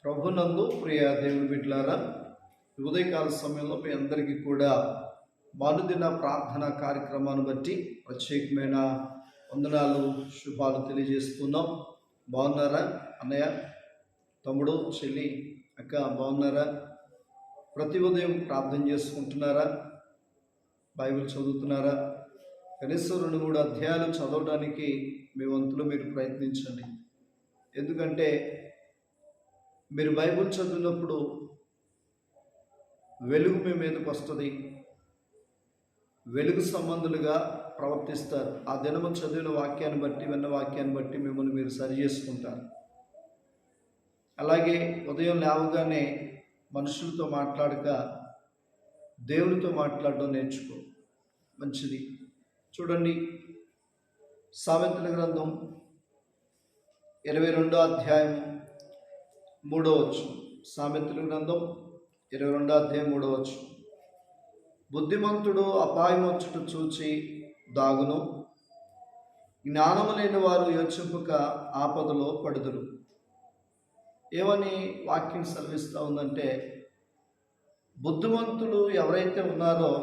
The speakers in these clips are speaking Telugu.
ప్రభునందు ప్రియ దేవుని బిడ్డలారా, ఉదయకాల సమయంలో మీ అందరికీ కూడా మనుదిన ప్రార్థన కార్యక్రమాన్ని బట్టి ప్రత్యేకమైన వందనాలు, శుభాలు తెలియజేస్తున్నాం. బాగున్నారా అన్నయ్య, తమ్ముడు, చెల్లి, అక్క బాగున్నారా? ప్రతి ఉదయం ప్రార్థన చేసుకుంటున్నారా? బైబిల్ చదువుతున్నారా? కనీసం 2-3 అధ్యాయాలు చదవడానికి మీ వంతులో మీరు ప్రయత్నించండి. ఎందుకంటే మీరు బైబిల్ చదివినప్పుడు వెలుగు మీ మీదకి వస్తుంది, వెలుగు సంబంధులుగా ప్రవర్తిస్తారు. ఆ దినము చదివిన వాక్యాన్ని బట్టి, విన్న వాక్యాన్ని బట్టి మిమ్మల్ని మీరు సరి చేసుకుంటారు. అలాగే ఉదయం లేవగానే మనుషులతో మాట్లాడక దేవునితో మాట్లాడడం నేర్చుకో, మంచిది. చూడండి, సామెతల గ్రంథం 22వ అధ్యాయం 3వ వచనం. సామెతల గ్రంథం 22వ అధ్యాయం 3వ వచనం. బుద్ధిమంతుడు అపాయం వచ్చుట చూచి దాగును, జ్ఞానము లేని వారు యోచింపక ఆపదలో పడుదురు. ఏమని వాక్యం సెలవిస్తూ ఉందంటే, బుద్ధిమంతులు ఎవరైతే ఉన్నారో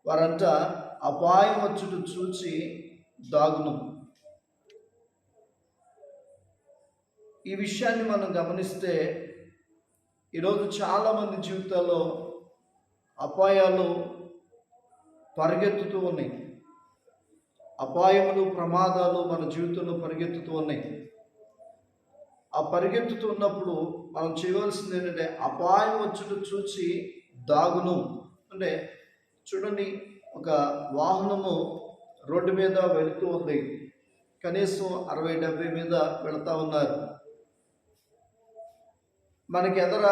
వారంతా అపాయం వచ్చుట చూచి దాగును. ఈ విషయాన్ని మనం గమనిస్తే ఈరోజు చాలామంది జీవితాల్లో అపాయాలు పరిగెత్తుతూ ఉన్నాయి. అపాయములు, ప్రమాదాలు మన జీవితంలో పరిగెత్తుతూ ఉన్నాయి. ఆ పరిగెత్తుతూ ఉన్నప్పుడు మనం చేయవలసింది ఏంటంటే, అపాయం వచ్చుట చూచి దాగును. అంటే చూడండి, ఒక వాహనము రోడ్డు మీద వెళుతూ ఉంది, కనీసం 60-70 మీద వెళుతూ ఉన్నారు. మనకి ఎదర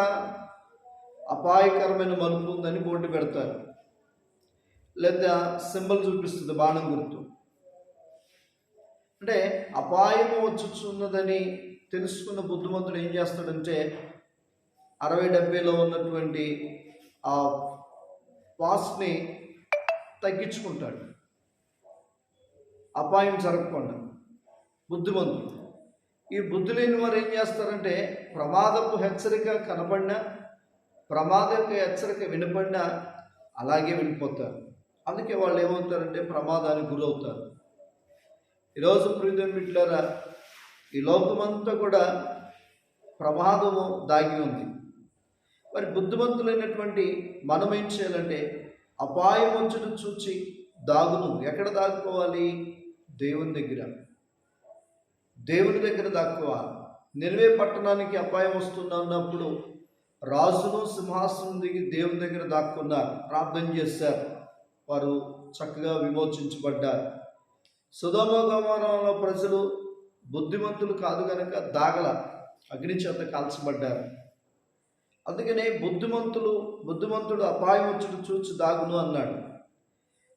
అపాయకరమైన మలుపు ఉందని బోర్డు పెడతారు, లేదా సింబల్ చూపిస్తుంది, బాణం గుర్తు. అంటే అపాయము వచ్చుచున్నదని తెలుసుకున్న బుద్ధిమంతుడు ఏం చేస్తాడంటే 60-70లో ఉన్నటువంటి ఆ పాస్ని తగ్గించుకుంటాడు, అపాయం జరగకుండా. బుద్ధిమంతుడు. ఈ బుద్ధి లేని వారు ఏం చేస్తారంటే, ప్రమాదపు హెచ్చరిక కనబడినా, ప్రమాదపు హెచ్చరిక వినబడినా అలాగే వెళ్ళిపోతారు. అందుకే వాళ్ళు ఏమవుతారంటే ప్రమాదానికి గురవుతారు. ఈరోజు ప్రియమైన బిడ్డలారా, ఈ లోకమంతా కూడా ప్రమాదము దాగి ఉంది. మరి బుద్ధిమంతులైనటువంటి మనం ఏం చేయాలంటే, అపాయం వచ్చును చూచి దాగును. ఎక్కడ దాక్కోవాలి? దేవుని దగ్గర. దేవుని దగ్గర దాక్కోవాలి. నినివే పట్టణానికి అపాయం వస్తున్నప్పుడు రాజును సింహాసనం దిగి దేవుని దగ్గర దాక్కున్నారు, ప్రార్థన చేశారు. వారు చక్కగా విమోచించబడ్డారు. సొదొమ గొమొర్రాలో ప్రజలు బుద్ధిమంతులు కాదు కనుక దాగల, అగ్ని చేత కాల్చబడ్డారు. అందుకనే బుద్ధిమంతుడు అపాయం వచ్చుడు చూచి దాగును అన్నాడు.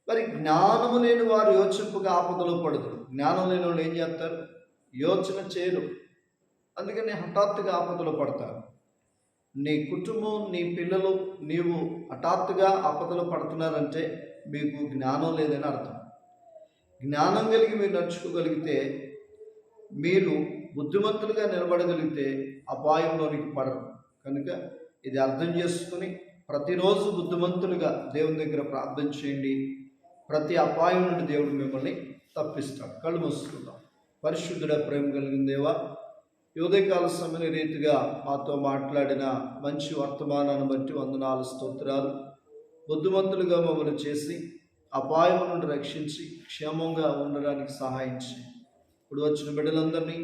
మరి జ్ఞానము లేని వారు యోచింపుగా ఆపదలో పడుతురు. జ్ఞానం లేని వాళ్ళు ఏం చేస్తారు? యోచన చేయరు. అందుకని హఠాత్తుగా ఆపదలో పడతారు. నీ కుటుంబం, నీ పిల్లలు, నీవు హఠాత్తుగా ఆపదలో పడుతున్నారంటే మీకు జ్ఞానం లేదని అర్థం. జ్ఞానం కలిగి మీరు నడుచుకోగలిగితే, మీరు బుద్ధిమంతులుగా నిలబడగలిగితే అపాయంలోనికి పడరు. కనుక ఇది అర్థం చేసుకుని ప్రతిరోజు బుద్ధిమంతులుగా దేవుని దగ్గర ప్రార్థన చేయండి. ప్రతి అపాయం నుండి దేవుడు మిమ్మల్ని తప్పిస్తాడు. కళ్ళు మూసుకుందాం. పరిశుద్ధుడ, ప్రేమ కలిగిన దేవా, ఉదయకాల సమయ రీతిగా మాతో మాట్లాడిన మంచి వర్తమానాన్ని బట్టి వందనాలు, స్తోత్రాలు. బుద్ధిమంతులుగా మమ్మల్ని చేసి అపాయం నుండి రక్షించి క్షేమంగా ఉండడానికి సహాయించి, ఇప్పుడు వచ్చిన బిడ్డలందరినీ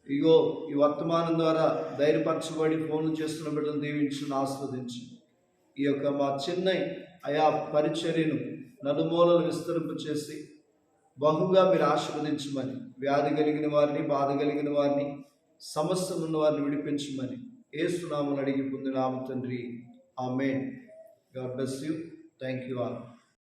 ఇగో ఈ వర్తమానం ద్వారా ధైర్యపరచబడి ఫోన్లు చేస్తున్న బిడ్డలు దీవించి ఆస్వాదించి, ఈ యొక్క మా చిన్న అయా పరిచర్యను నలుమూలలు విస్తరింప చేసి బహుగా మీరు ఆశీర్వదించమని, వ్యాధి కలిగిన వారిని, బాధ కలిగిన వారిని, సమస్యలు ఉన్న వారిని విడిపించమని యేసు నామములో అడిగి పొందినాము తండ్రి. Amen. God bless you. Thank you all.